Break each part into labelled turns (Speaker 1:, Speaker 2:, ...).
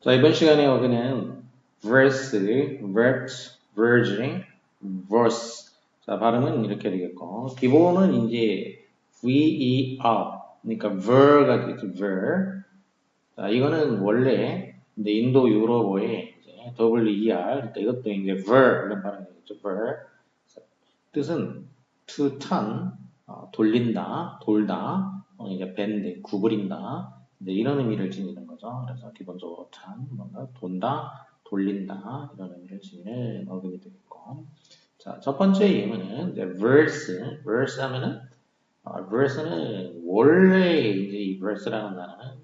Speaker 1: 자, 이번 시간에 우리는 verse, verse, verse, verse. 자, 발음은 이렇게 되겠고, 기본은 이제 ver, 그러니까 ver가 되겠죠, ver. 자, 이거는 원래 이제 인도 유럽어의 이제wer, 그러니까 이것도 이제 ver 이런 발음이 되겠죠, ver. 자, 뜻은 to turn, 돌린다, 돌다, 이제 bend, 구부린다. 이제 이런 의미를 지니는 거죠. 그래서 기본적으로 turn, 뭔가 돈다, 돌린다, 이런 의미를 지니는 어근이 되겠고. 자, 첫 번째 예문은 이제 verse 하면은, verse는 원래 이제 이 verse라는 단어는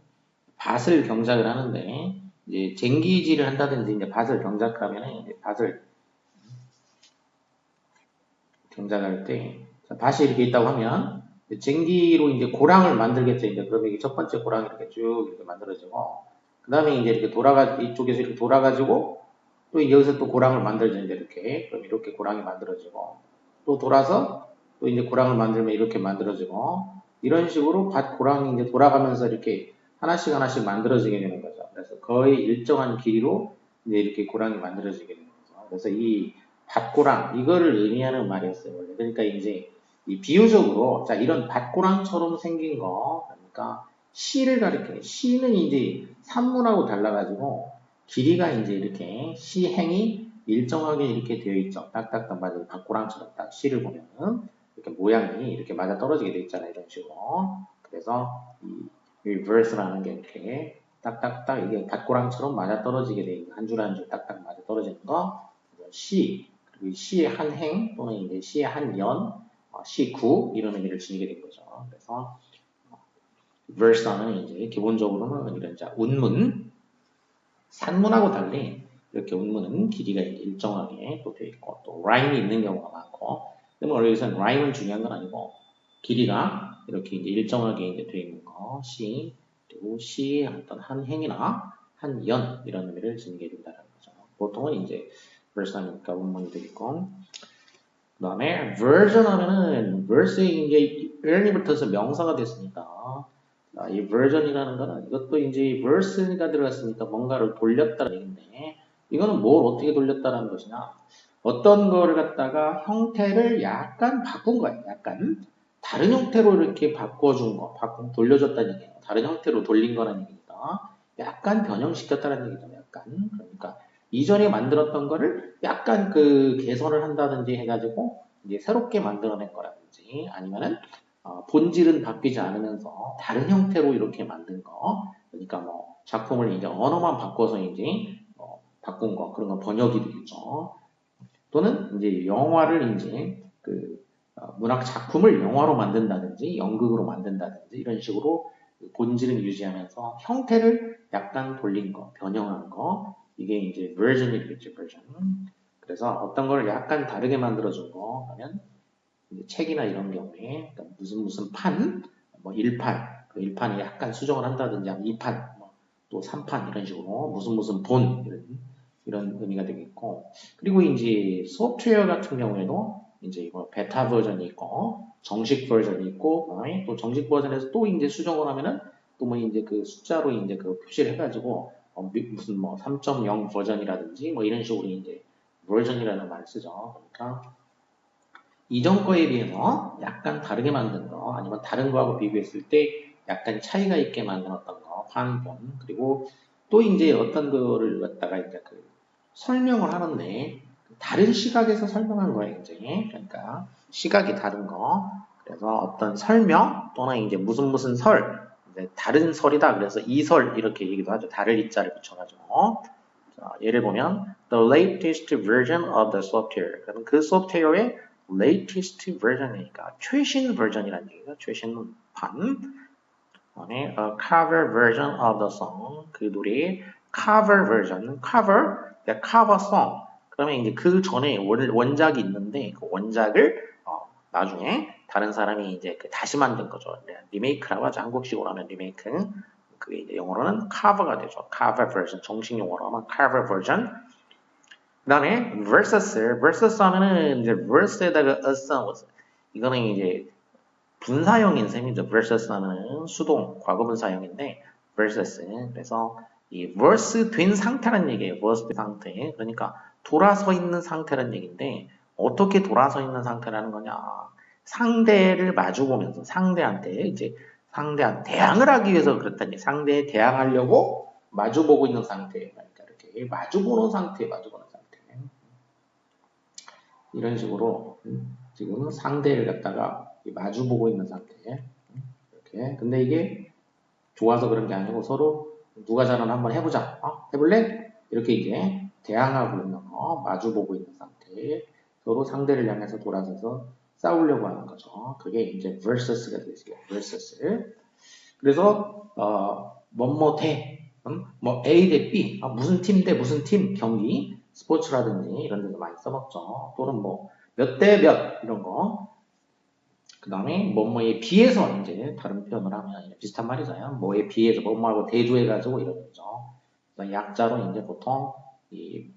Speaker 1: 밭을 경작을 하는데, 이제 쟁기질을 한다든지 이제 밭을 경작하면은 이제 밭을 경작할 때, 자, 밭이 이렇게 있다고 하면, 쟁기로 이제 고랑을 만들겠죠. 이제 그러면 이게 첫 번째 고랑이 이렇게 쭉 이렇게 만들어지고, 그 다음에 이제 이렇게 이쪽에서 이렇게 돌아가지고, 또 여기서 또 고랑을 만들어지는데 이렇게, 그럼 이렇게 고랑이 만들어지고, 또 돌아서 또 이제 고랑을 만들면 이렇게 만들어지고, 이런 식으로 밭 고랑이 이제 돌아가면서 이렇게 하나씩 하나씩 만들어지게 되는 거죠. 그래서 거의 일정한 길이로 이제 이렇게 고랑이 만들어지게 되는 거죠. 그래서 이 밭고랑 이거를 의미하는 말이었어요. 원래. 그러니까 이제 이 비유적으로 자 이런 밭고랑처럼 생긴 거 그러니까 시를 가리키는 시는 이제 산문하고 달라가지고 길이가 이제 이렇게 시행이 일정하게 이렇게 되어 있죠. 딱딱딱 맞아요. 밭고랑처럼 딱 시를 보면은 이렇게 모양이 이렇게 맞아 떨어지게 되어 있잖아요. 이런 식으로. 그래서 이 reverse라는 게 이렇게 딱딱딱 이게 밭고랑처럼 맞아 떨어지게 되어 있는 한 줄 한 줄 딱딱 맞아 떨어지는 거 시 그리고 시의 한 행 또는 이제 시의 한 연, 시구 이런 의미를 지니게 된 거죠. 그래서 verse는 이제 기본적으로는 이런 자 운문, 산문하고 달리 이렇게 운문은 길이가 이제 일정하게 또 되어 있고 또 rhyme이 있는 경우가 많고, 그러면 여기서는 rhyme은 중요한 건 아니고 길이가 이렇게 이제 일정하게 이제 되어 있는 거, 시 그리고 시의 어떤 한 행이나 한 연 이런 의미를 지니게 된다는 거죠. 보통은 이제 verse 하니까 운문이 되겠고. 그 다음에 version 하면은 verse에 이제 early 붙어서 명사가 됐으니까 이 version이라는 거는 이것도 이제 verse가 들어갔으니까 뭔가를 돌렸다는 얘기인데 이거는 뭘 어떻게 돌렸다는 것이냐 어떤 거를 갖다가 형태를 약간 바꾼 거예요. 약간 다른 형태로 이렇게 바꿔준 거, 돌려줬다는 얘기예요. 다른 형태로 돌린 거라는 얘기니까 약간 변형시켰다는 얘기죠. 약간 그러니까 이전에 만들었던 거를 약간 그 개선을 한다든지 해가지고 이제 새롭게 만들어낸 거라든지 아니면은 본질은 바뀌지 않으면서 다른 형태로 이렇게 만든 거. 그러니까 뭐 작품을 이제 언어만 바꿔서 이제 바꾼 거 그런 건 번역이 되겠죠. 또는 이제 영화를 이제 그 문학 작품을 영화로 만든다든지 연극으로 만든다든지 이런 식으로 본질은 유지하면서 형태를 약간 돌린 거, 변형한 거 이게 이제 version이 되겠죠, version. 그래서 어떤 걸 약간 다르게 만들어준 거 하면 책이나 이런 경우에 그러니까 무슨 판, 뭐 1판, 그 1판이 약간 수정을 한다든지 아니면 2판, 또 3판 이런 식으로 무슨 본 이런 의미가 되겠고 그리고 이제 소프트웨어 같은 경우에도 이제 뭐 베타 버전이 있고 정식 버전이 있고 또 정식 버전에서 또 이제 수정을 하면은 또 뭐 이제 그 숫자로 이제 그 표시를 해가지고 무슨 뭐 3.0 버전이라든지 뭐 이런 식으로 이제 버전이라는 말을 쓰죠. 그러니까 이전 거에 비해서 약간 다르게 만든 거 아니면 다른 거하고 비교했을 때 약간 차이가 있게 만들었던 거 환본 그리고 또 이제 어떤 거를 갖다가 이제 그 설명을 하는데 다른 시각에서 설명한 거예요 이제 그러니까 시각이 다른 거 그래서 어떤 설명 또는 이제 무슨 설 이제 다른 설이다 그래서 이설 이렇게 얘기도 하죠 다를 이자를 붙여가지고 자, 예를 보면 the latest version of the software 그러면 그 소프트웨어의 latest version이니까 최신 버전이라는 얘기죠. 최신판. 그다음에 a cover version of the song 그 노래의 cover version, cover, cover song. 그러면 이제 그 전에 원작이 있는데 그 원작을 나중에 다른 사람이 이제 다시 만든 거죠. 리메이크라고 하죠. 한국식으로 하면 리메이크. 그게 이제 영어로는 cover가 되죠. cover version. 정식 용어로 하면 cover version. 그 다음에 versus 하면은 이제 verse에다가 a song 이거는 이제 분사형인 셈이죠. versus 하면은 수동 과거분사형인데 versus 그래서 이 verse 된 상태란 얘기예요. verse 된 상태. 그러니까 돌아서 있는 상태란 얘기인데 어떻게 돌아서 있는 상태라는 거냐? 상대를 마주 보면서 상대한테 대항을 하기 위해서 그렇다니 상대에 대항하려고 마주 보고 있는 상태예요. 그러니까 이렇게 마주 보는 상태. 이런 식으로 지금 상대를 갖다가 마주 보고 있는 상태. 이렇게. 근데 이게 좋아서 그런 게 아니고 서로 누가 잘하나 한번 해보자. 해볼래? 이렇게 이제 대항하고 있는 거, 마주보고 있는 상태. 서로 상대를 향해서 돌아서서 싸우려고 하는 거죠. 그게 이제 versus가 되겠어요. versus. 그래서 뭐뭐 대, 뭐 A 대 B, 무슨 팀 대 무슨 팀 경기, 스포츠라든지 이런 데서 많이 써먹죠. 또는 뭐 몇 대 몇 이런 거. 그 다음에 뭐뭐에 비해서 이제 다른 표현을 하면 비슷한 말이잖아요. 뭐에 비해서 뭐뭐하고 대조해가지고 이런 거죠. 약자로 이제 보통 이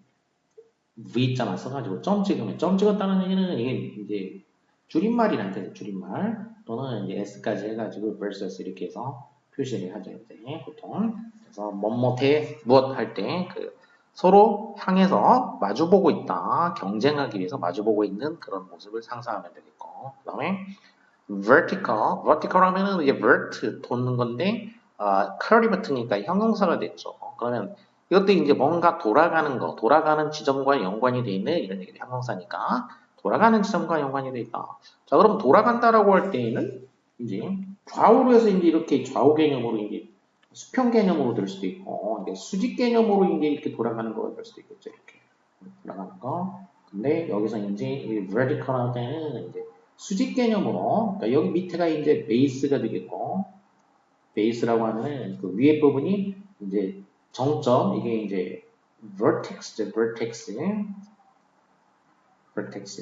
Speaker 1: V자만 써가지고 점 찍으면 점 찍었다는 얘기는 이게 이제 줄임말이란 뜻이에요. 줄임말 또는 이제 S까지 해가지고 versus 이렇게 해서 표시를 하죠. 이제 보통 그래서 뭐뭐대 무엇 할 때 그 서로 향해서 마주보고 있다. 경쟁하기 위해서 마주보고 있는 그런 모습을 상상하면 되겠고 그 다음에 vertical 하면은 이게 vert 도는 건데 curly 붙으니까 형용사가 됐죠. 그러면 이것도 이제 뭔가 돌아가는 지점과 연관이 되어 있는 이런 얘기를 형용사니까 돌아가는 지점과 연관이 되어 있다. 자, 그럼 돌아간다라고 할 때에는 이제 좌우로 해서 이제 이렇게 좌우 개념으로 이제 수평 개념으로 될 수도 있고 이제 수직 개념으로 이제 이렇게 돌아가는 거가 될 수도 있겠죠. 이렇게 돌아가는 거. 근데 여기서 이제 이 vertical 할 때는 이제 수직 개념으로, 그러니까 여기 밑에가 이제 베이스가 되겠고, 베이스라고 하는 그 위에 부분이 이제 정점, 이게 이제 vertex.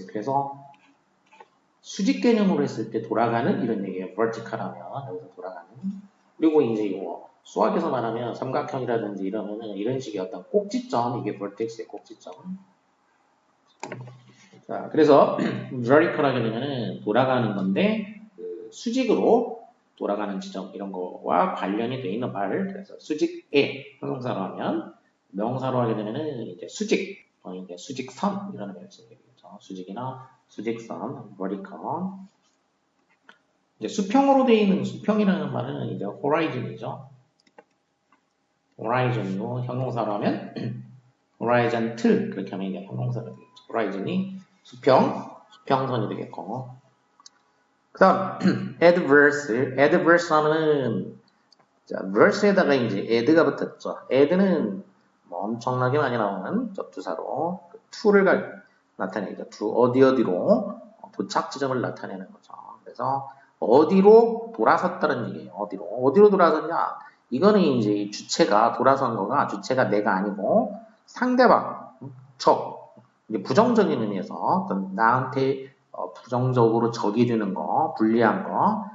Speaker 1: 그래서 수직 개념으로 했을 때 돌아가는 이런 얘기예요. vertical 하면, 여기서 돌아가는. 그리고 이제 이거 수학에서 말하면 삼각형이라든지 이러면은 이런 식의 어떤 꼭지점, 이게 vertex의 꼭지점. 자, 그래서 vertical 하게 되면은 돌아가는 건데 그 수직으로 돌아가는 지점 이런 거와 관련이 돼 있는 말. 그래서 수직에 형용사로 하면 명사로 하게 되면은 이제 수직, 이제 수직선 이런 걸 쓰게 되겠죠. 수직이나 수직선, vertical. 이제 수평으로 되어 있는 수평이라는 말은 이제 horizon이죠. horizon으로 형용사로 하면 horizontal 그렇게 하면 이제 형용사가 되겠죠. horizon이 수평선이 되겠고. 그 다음, adverse 하면은, 자, verse에다가 이제 add가 붙었죠. add는 뭐 엄청나게 많이 나오는 접두사로 to를 나타내죠. to, 어디로 도착 지점을 나타내는 거죠. 그래서 어디로 돌아섰다는 얘기예요. 어디로 돌아섰냐? 이거는 이제 주체가 돌아선 거가 주체가 내가 아니고 상대방, 이제 부정적인 의미에서 어떤 나한테 부정적으로 적이 되는 거, 불리한 거,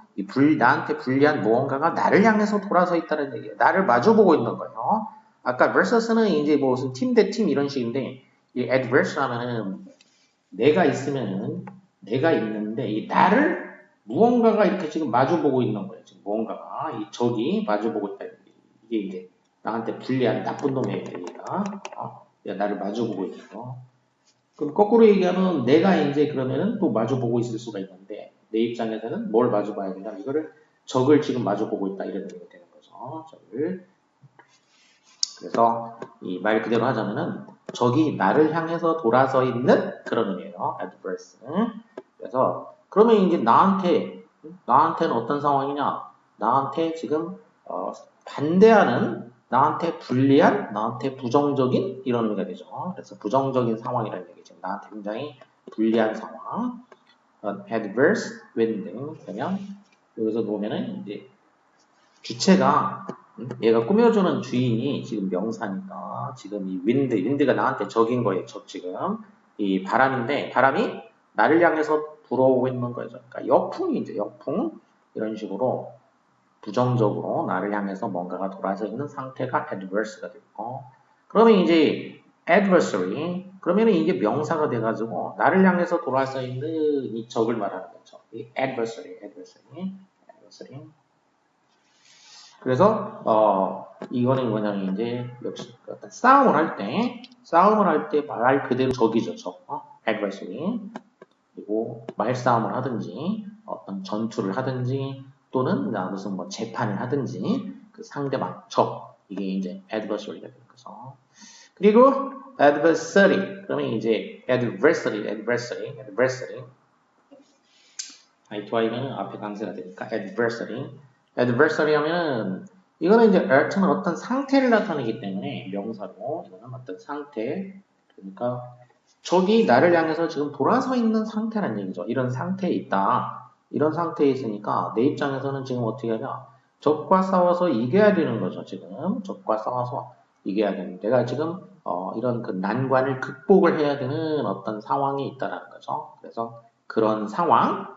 Speaker 1: 나한테 불리한 무언가가 나를 향해서 돌아서 있다는 얘기예요. 나를 마주보고 있는 거예요. 아까 versus는 이제 뭐 무슨 팀 대 팀 이런 식인데, 이 adverse 하면은 내가 있는데, 이 나를 무언가가 이렇게 지금 마주보고 있는 거예요. 지금 무언가가, 이 적이 마주보고 있다는 얘기예요. 이게 이제 나한테 불리한 나쁜 놈의 얘기가, 나를 마주보고 있는 거. 그럼 거꾸로 얘기하면 내가 이제 그러면은 또 마주보고 있을 수가 있는데 내 입장에서는 뭘 마주봐야 된다? 이거를 적을 지금 마주보고 있다 이런 의미가 되는 거죠. 적을. 그래서 이 말 그대로 하자면은 적이 나를 향해서 돌아서 있는 그런 의미예요. adverse. 그래서 그러면 이제 나한테는 어떤 상황이냐? 나한테 지금 반대하는 나한테 불리한, 나한테 부정적인 이런 의미가 되죠. 그래서 부정적인 상황이라는 얘기죠. 나한테 굉장히 불리한 상황. adverse wind. 그러면 여기서 보면은 이제 주체가 얘가 꾸며주는 주인이 지금 명사니까 지금 이 wind가 나한테 적인 거예요. 지금 이 바람인데 바람이 나를 향해서 불어오고 있는 거죠. 그러니까 역풍이죠. 역풍 이런 식으로 부정적으로 나를 향해서 뭔가가 돌아서 있는 상태가 adverse가 되고 그러면 이제 adversary 그러면 이게 명사가 돼가지고 나를 향해서 돌아서 있는 이 적을 말하는 거죠. 이 adversary. 그래서 이거는 뭐냐면 이제 역시 어떤 싸움을 할 때 말 그대로 적이죠. 적. adversary. 그리고 말싸움을 하든지 어떤 전투를 하든지 또는 무슨 뭐 재판을 하든지 그 상대방 적 이게 이제 adversary가 되는 거죠. 그리고 adversary 그러면 이제 adversary I2I면은 앞에 강세가 되니까 adversary 하면은 이거는 이제 art는 어떤 상태를 나타내기 때문에 명사로 이거는 어떤 상태 그러니까 적이 나를 향해서 지금 돌아서 있는 상태란 얘기죠. 이런 상태에 있다. 이런 상태에 있으니까 내 입장에서는 지금 어떻게 하냐 적과 싸워서 이겨야 되는 거죠. 지금 적과 싸워서 이겨야 되는 내가 지금 이런 그 난관을 극복을 해야 되는 어떤 상황이 있다라는 거죠. 그래서 그런 상황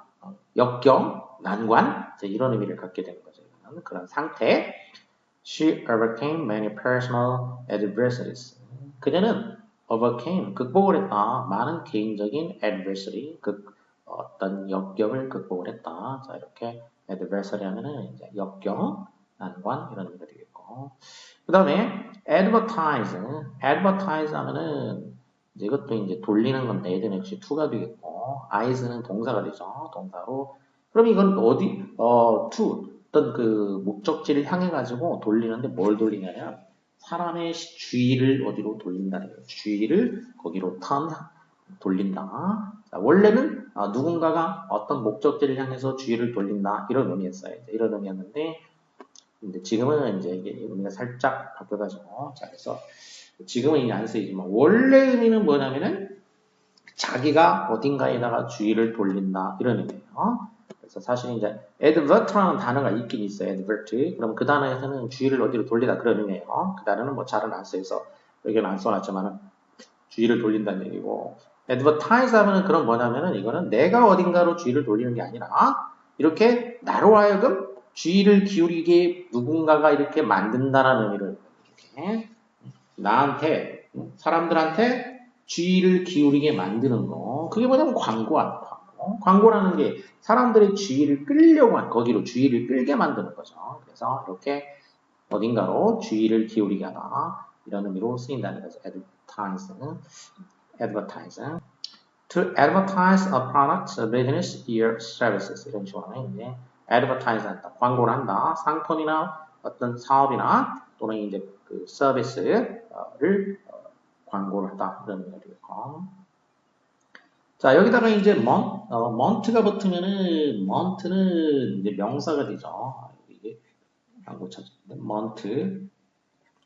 Speaker 1: 역경, 난관 이런 의미를 갖게 되는 거죠. 그런 상태. She overcame many personal adversities. 그녀는 overcame, 극복을 했다. 많은 개인적인 adversity, 어떤 역경을 극복을 했다. 자, 이렇게 adversary 하면은 이제 역경, 난관 이런 의미가 되겠고. 그 다음에 advertise 하면은 이제 이것도 이제 돌리는 건데 얘는 역시 to가 되겠고 is는 동사가 되죠. 동사로. 그럼 이건 to 어떤 그 목적지를 향해 가지고 돌리는데 뭘 돌리냐면 사람의 주의를 어디로 돌린다는 거예요. 주의를 거기로 돌린다. 자, 원래는 누군가가 어떤 목적지를 향해서 주의를 돌린다 이런 의미였어요. 이런 의미였는데 근데 지금은 이제 이게 의미가 살짝 바뀌어가지고 자 그래서 지금은 이제 안 쓰이지만 원래 의미는 뭐냐면은 자기가 어딘가에다가 주의를 돌린다 이런 의미예요. 그래서 사실 이제 advert라는 단어가 있긴 있어요. advert. 그럼 그 단어에서는 주의를 어디로 돌리다 그런 의미예요. 그 단어는 뭐 잘은 안 써서 여기는 안 써놨지만은 주의를 돌린다는 얘기고 advertise 하면은 그런 뭐냐면은 이거는 내가 어딘가로 주의를 돌리는 게 아니라 이렇게 나로 하여금 주의를 기울이게 누군가가 이렇게 만든다라는 의미를 이렇게 나한테 사람들한테 주의를 기울이게 만드는 거 그게 뭐냐면 광고하는 광고 광고라는 게 사람들의 주의를 끌려고 하는 거기로 주의를 끌게 만드는 거죠. 그래서 이렇게 어딘가로 주의를 기울이게 하다 이런 의미로 쓰인다는 거죠. advertise to advertise a product, a business, your services 이런 식으로 하면 이제 advertise 한다, 광고를 한다, 상품이나 어떤 사업이나 또는 이제 그 서비스를 광고를 한다 이런 의미가 되겠고. 자 여기다가 이제 month가 붙으면은 month는 이제 명사가 되죠. 이게 광고 찾는데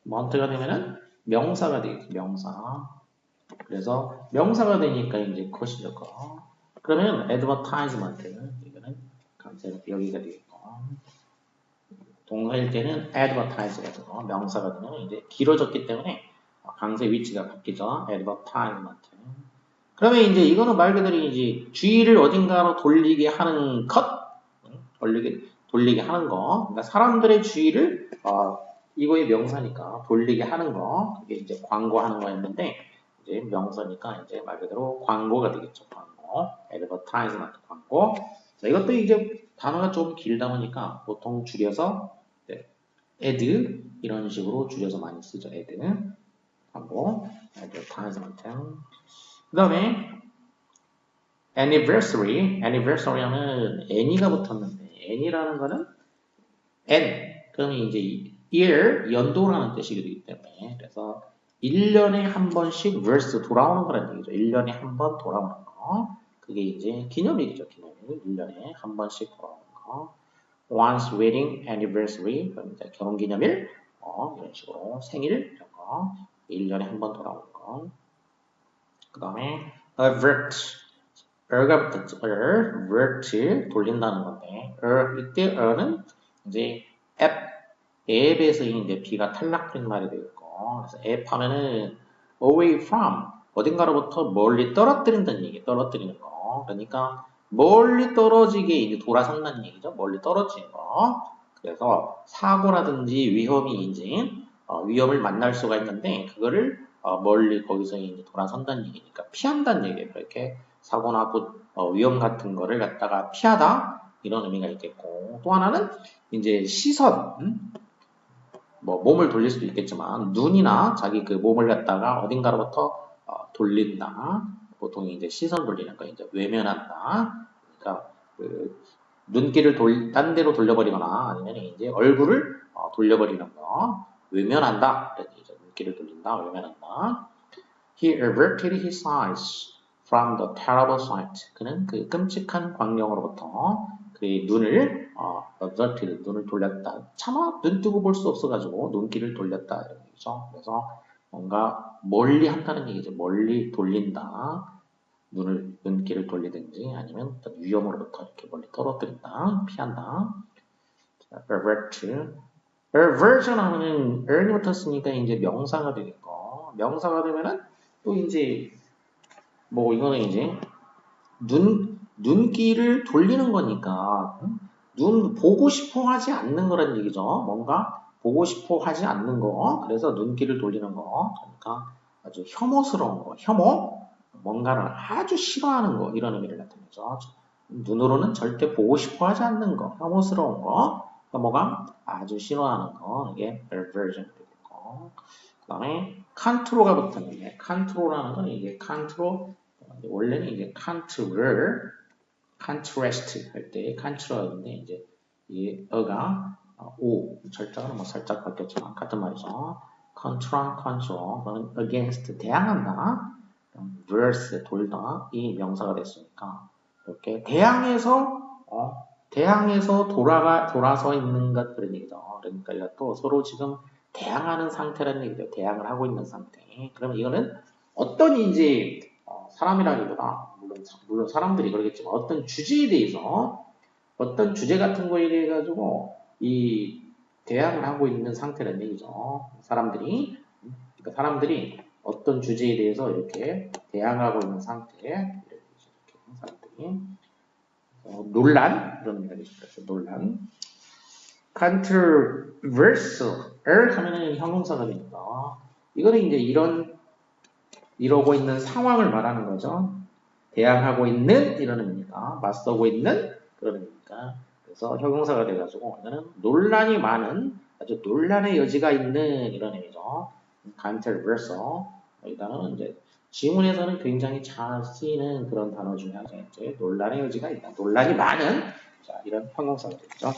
Speaker 1: month가 되면은 명사가 되겠죠. 명사. 그래서 명사가 되니까 이제 컷이죠. 그러면 advertisement는 이거는 강세로 여기가 되겠고 동사일 때는 advertise가 되고 명사가 되면 이제 길어졌기 때문에 강세 위치가 바뀌죠. advertisement. 그러면 이제 이거는 말 그대로 이제 주의를 어딘가로 돌리게 하는 돌리게 하는 거. 그러니까 사람들의 주의를 이거의 명사니까 돌리게 하는 거. 그게 이제 광고하는 거였는데 이제 명사니까 이제 말 그대로 광고가 되겠죠. 광고. advertisement 광고. 자, 이것도 이제 단어가 좀 길다 보니까 보통 줄여서 ad 이런 식으로 줄여서 많이 쓰죠. ad 광고. advertisement. 그 다음에 anniversary 하면 any가 붙었는데 any라는 거는 그러면 이제 year 연도라는 뜻이 되기 때문에 그래서 1년에 한 번씩 verse 돌아오는 거라는 얘기죠. 1년에 한 번 돌아오는 거. 그게 이제 기념일이죠. 기념일. 1년에 한 번씩 돌아오는 거. once wedding anniversary 그럼 이제 결혼 기념일 이런 식으로 생일 이런 거 1년에 한 번 돌아오는 거. 그 다음에 er가 붙었죠. vert 돌린다는 건데 이때 er는 이제 앱에서 이제 B가 탈락된 말이 되겠고 그래서 앱 하면은 away from 어딘가로부터 멀리 떨어뜨린다는 얘기 떨어뜨리는 거 그러니까 멀리 떨어지게 이제 돌아선다는 얘기죠. 멀리 떨어지는 거 그래서 사고라든지 위험이 이제 위험을 만날 수가 있는데 그거를 멀리 거기서 이제 돌아선다는 얘기니까 피한다는 얘기예요. 이렇게 사고나 위험 같은 거를 갖다가 피하다 이런 의미가 있겠고 또 하나는 이제 시선 뭐 몸을 돌릴 수도 있겠지만 눈이나 자기 그 몸을 갖다가 어딘가로부터 돌린다. 보통 이제 시선 돌리는 거 이제 외면한다. 그러니까 그 눈길을 딴 데로 돌려버리거나 아니면 이제 얼굴을 돌려버리는 거 외면한다. 이런 얘기죠. 눈길을 돌린다, 외면한다. He averted his eyes from the terrible sight. 그는 그 끔찍한 광경으로부터 그의 눈을 averted, 눈을 돌렸다. 차마 눈 뜨고 볼 수 없어가지고 눈길을 돌렸다 이런 얘기죠. 그래서 뭔가 멀리 한다는 얘기죠. 멀리 돌린다. 눈길을 돌리든지 아니면 어떤 위험으로부터 이렇게 멀리 떨어뜨린다, 피한다. 자, avert. aversion 하면은 earn이 붙었으니까 이제 명사가 되겠고, 명사가 되면은 또 이제 뭐 이거는 이제 눈길을 돌리는 거니까 눈 보고 싶어 하지 않는 거란 얘기죠. 뭔가 보고 싶어 하지 않는 거. 그래서 눈길을 돌리는 거. 그러니까 아주 혐오스러운 거. 혐오? 뭔가를 아주 싫어하는 거. 이런 의미를 나타내죠. 눈으로는 절대 보고 싶어 하지 않는 거. 혐오스러운 거. 혐오가 아주 싫어하는 거. 이게 aversion 되고. 그 다음에 컨트롤가 붙었는데, 컨트롤하는 건 이게 컨트롤, 원래는 이제 컨트롤, contrast 할 때 contrast인데 이제 이 어가 o 철자가 뭐 살짝 바뀌었지만 같은 말이죠. contra, control, 그는 against 대항한다. verse 돌다 이 명사가 됐으니까 이렇게 대항해서 돌아서 있는 것 그런 얘기죠. 그러니까 이것도 서로 지금 대항하는 상태라는 얘기죠. 대항을 하고 있는 상태. 그러면 이거는 어떤 이제 사람이라기보다 물론 사람들이 그러겠지만 어떤 주제에 대해서 어떤 주제 같은 거에 대해 가지고 이 대항을 하고 있는 상태라는 얘기죠. 그러니까 사람들이 어떤 주제에 대해서 이렇게 대항하고 있는 상태 이렇게 사람들이 논란 이런 의미가 되죠. 논란. controversial 하면은 형용사가 됩니다. 이거는 이제 이러고 있는 상황을 말하는 거죠. 대항하고 있는 이런 의미니까 맞서고 있는 그런 의미니까 그래서 형용사가 돼가지고 이거는 논란이 많은 아주 논란의 여지가 있는 이런 의미죠. controversial 이 단어는 이제 지문에서는 굉장히 잘 쓰이는 그런 단어 중에 하나죠. 이제 논란의 여지가 있다. 논란이 많은 자 이런 형용사가 되죠.